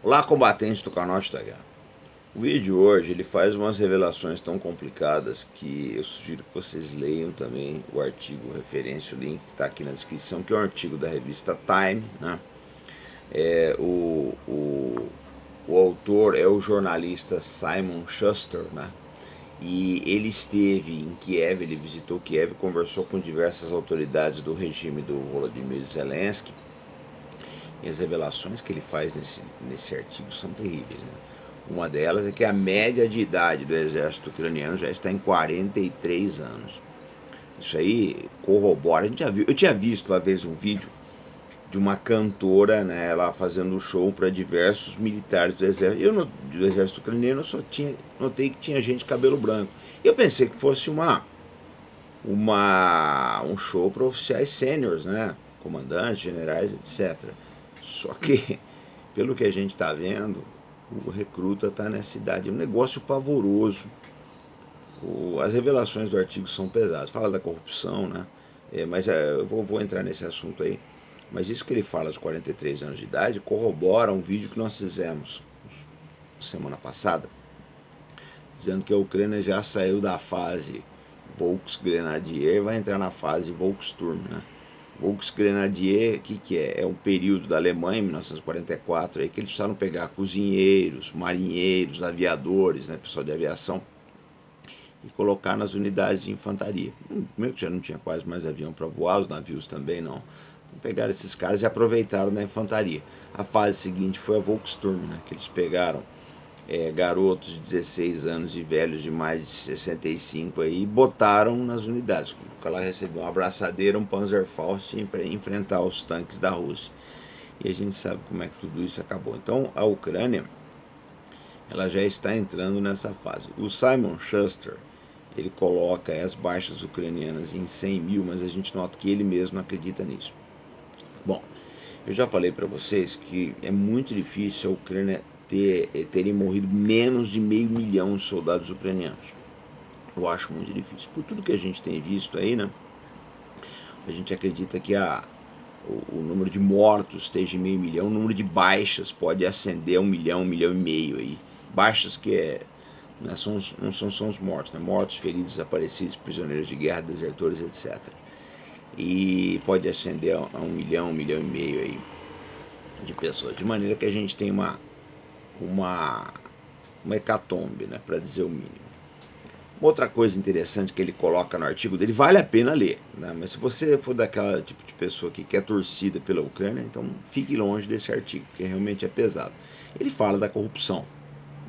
Olá, combatentes do Canote da Guerra. O vídeo de hoje ele faz umas revelações tão complicadas que eu sugiro que vocês leiam também o artigo, referência, o link que está aqui na descrição, que é um artigo da revista Time, né? É, o autor é o jornalista Simon Schuster, né? E ele esteve em Kiev, ele visitou Kiev, conversou com diversas autoridades do regime do Volodymyr Zelensky. E as revelações que ele faz nesse artigo são terríveis, né? Uma delas é que a média de idade do exército ucraniano já está em 43 anos. Isso aí corrobora. Eu tinha visto uma vez um vídeo de uma cantora, né, ela fazendo show para diversos militares do exército. Do exército ucraniano, eu só notei que tinha gente de cabelo branco. E eu pensei que fosse um show para oficiais sêniores, né, comandantes, generais, etc. Só que, pelo que a gente está vendo, o recruta está nessa idade. É um negócio pavoroso. As revelações do artigo são pesadas. Fala da corrupção, né? Eu vou entrar nesse assunto aí. Mas isso que ele fala aos 43 anos de idade corrobora um vídeo que nós fizemos semana passada, dizendo que a Ucrânia já saiu da fase Volksgrenadier e vai entrar na fase Volkssturm, né? Volksgrenadier, o que é? É um período da Alemanha, em 1944, aí, que eles precisaram pegar cozinheiros, marinheiros, aviadores, né, pessoal de aviação, e colocar nas unidades de infantaria. Primeiro que já não tinha quase mais avião para voar, os navios também não. Então pegaram esses caras e aproveitaram da infantaria. A fase seguinte foi a Volkssturm, né, que eles pegaram garotos de 16 anos e velhos de mais de 65 aí, e botaram nas unidades. Ela recebeu uma abraçadeira, um Panzerfaust para enfrentar os tanques da Rússia. E a gente sabe como é que tudo isso acabou. Então a Ucrânia ela já está entrando nessa fase. O Simon Schuster ele coloca as baixas ucranianas em 100 mil, mas a gente nota que ele mesmo não acredita nisso. Bom, eu já falei para vocês que é muito difícil a Ucrânia terem morrido menos de 500 mil de soldados ucranianos. Eu acho muito difícil. Por tudo que a gente tem visto aí, né? A gente acredita que o número de mortos esteja em 500 mil, o número de baixas pode ascender a 1 milhão e meio aí. Baixas que não são só os mortos, né? Mortos, feridos, desaparecidos, prisioneiros de guerra, desertores, etc. E pode ascender a 1 milhão e meio aí de pessoas. De maneira que a gente tem uma hecatombe, né, para dizer o mínimo. Uma outra coisa interessante que ele coloca no artigo dele, vale a pena ler, né? Mas se você for daquela tipo de pessoa que quer torcida pela Ucrânia, então fique longe desse artigo, porque realmente é pesado. Ele fala da corrupção,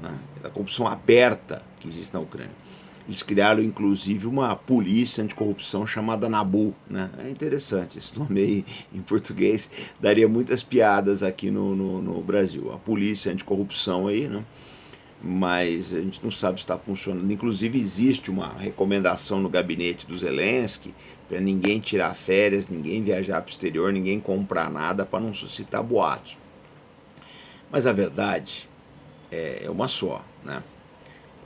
né? Da corrupção aberta que existe na Ucrânia. Eles criaram inclusive uma polícia anticorrupção chamada Nabu, né? É interessante, esse nome aí em português daria muitas piadas aqui no Brasil. A polícia anticorrupção aí, né? Mas a gente não sabe se está funcionando. Inclusive existe uma recomendação no gabinete do Zelensky para ninguém tirar férias, ninguém viajar para o exterior, ninguém comprar nada para não suscitar boatos. Mas a verdade é uma só, né?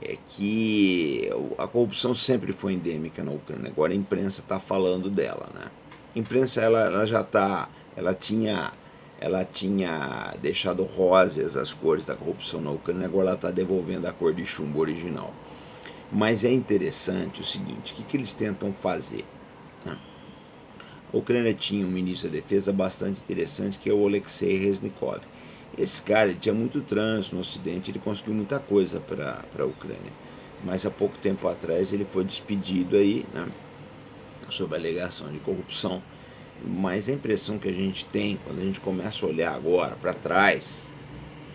É que a corrupção sempre foi endêmica na Ucrânia. Agora a imprensa está falando dela, né? A imprensa ela já está, ela tinha deixado róseas as cores da corrupção na Ucrânia, agora ela está devolvendo a cor de chumbo original. Mas é interessante o seguinte, o que eles tentam fazer? Né? A Ucrânia tinha um ministro da defesa bastante interessante, que é o Alexei Reznikov. Esse cara ele tinha muito trânsito no Ocidente, ele conseguiu muita coisa para a Ucrânia. Mas há pouco tempo atrás ele foi despedido aí, né, sob a alegação de corrupção. Mas a impressão que a gente tem, quando a gente começa a olhar agora para trás,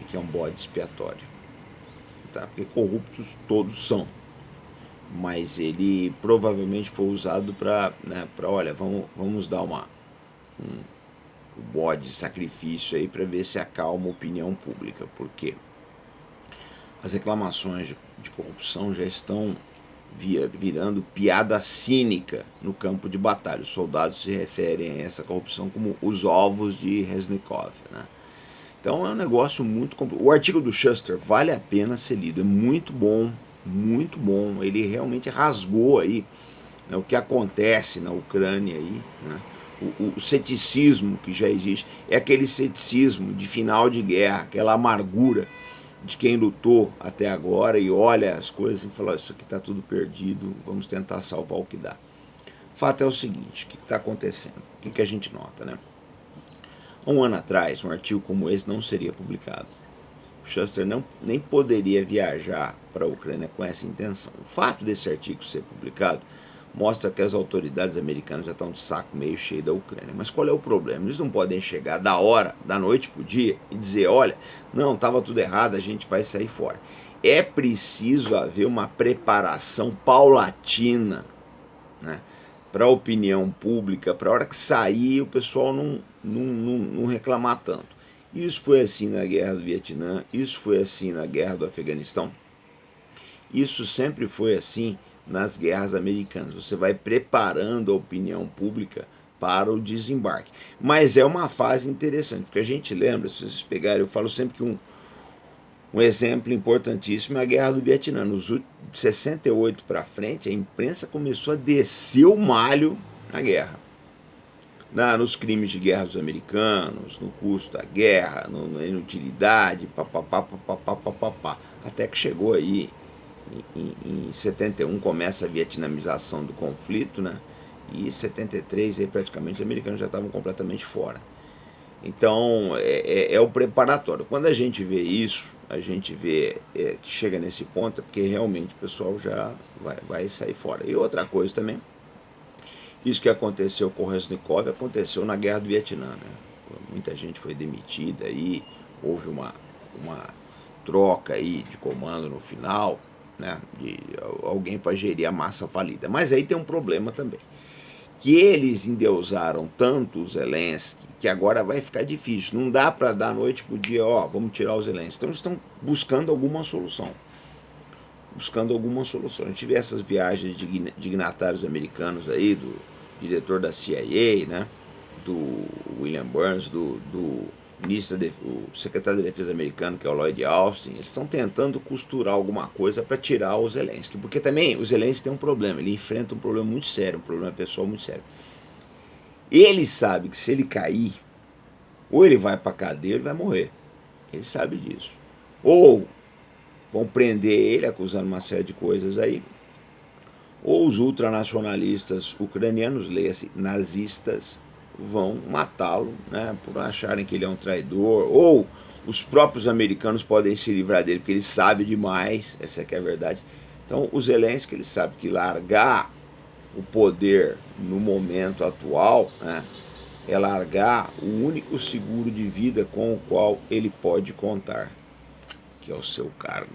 é que é um bode expiatório. Tá? Porque corruptos todos são. Mas ele provavelmente foi usado para, né, olha, vamos dar um bode de sacrifício aí para ver se acalma a opinião pública. Porque as reclamações de corrupção já estão virando piada cínica no campo de batalha. Os soldados se referem a essa corrupção como os ovos de Reznikov, né? Então é um negócio muito complicado. O artigo do Schuster vale a pena ser lido, é muito bom, muito bom. Ele realmente rasgou aí, né, o que acontece na Ucrânia aí, né? o ceticismo que já existe, é aquele ceticismo de final de guerra, aquela amargura de quem lutou até agora e olha as coisas e fala, isso aqui está tudo perdido, vamos tentar salvar o que dá. O fato é o seguinte, o que está acontecendo? O que a gente nota, né? Um ano atrás, um artigo como esse não seria publicado. O Shuster nem poderia viajar para a Ucrânia com essa intenção. O fato desse artigo ser publicado mostra que as autoridades americanas já estão de saco meio cheio da Ucrânia. Mas qual é o problema? Eles não podem chegar da noite para o dia e dizer, olha, não, estava tudo errado, a gente vai sair fora. É preciso haver uma preparação paulatina, né, para a opinião pública, para a hora que sair o pessoal não reclamar tanto. Isso foi assim na guerra do Vietnã, isso foi assim na guerra do Afeganistão, isso sempre foi assim nas guerras americanas. Você vai preparando a opinião pública para o desembarque. Mas é uma fase interessante, porque a gente lembra, se vocês pegarem, eu falo sempre que um exemplo importantíssimo é a guerra do Vietnã. Nos 68 para frente, a imprensa começou a descer o malho na guerra. Nos crimes de guerra dos americanos, no custo da guerra, na inutilidade, papapá, até que chegou aí em 71 começa a vietnamização do conflito, né? E em 73 aí praticamente os americanos já estavam completamente fora. Então é o preparatório. Quando a gente vê isso, a gente vê que chega nesse ponto, é porque realmente o pessoal já vai sair fora. E outra coisa também, isso que aconteceu com o Resnikov aconteceu na guerra do Vietnã, né? Muita gente foi demitida aí, houve uma troca aí de comando no final, né, de alguém para gerir a massa falida. Mas aí tem um problema também, que eles endeusaram tanto o Zelensky que agora vai ficar difícil. Não dá para dar noite pro dia, ó, vamos tirar o Zelensky. Então eles estão buscando alguma solução. A gente vê essas viagens de dignatários americanos aí, do diretor da CIA, né, do William Burns, do o secretário de defesa americano, que é o Lloyd Austin. Eles estão tentando costurar alguma coisa para tirar o Zelensky, porque também o Zelensky tem um problema, ele enfrenta um problema muito sério, um problema pessoal muito sério. Ele sabe que se ele cair, ou ele vai para a cadeia, ele vai morrer. Ele sabe disso. Ou vão prender ele, acusando uma série de coisas aí, ou os ultranacionalistas ucranianos, leia-se, nazistas, vão matá-lo, né, por acharem que ele é um traidor, ou os próprios americanos podem se livrar dele porque ele sabe demais, essa é que é a verdade. Então o Zelensky, ele sabe que largar o poder no momento atual, né, é largar o único seguro de vida com o qual ele pode contar, que é o seu cargo.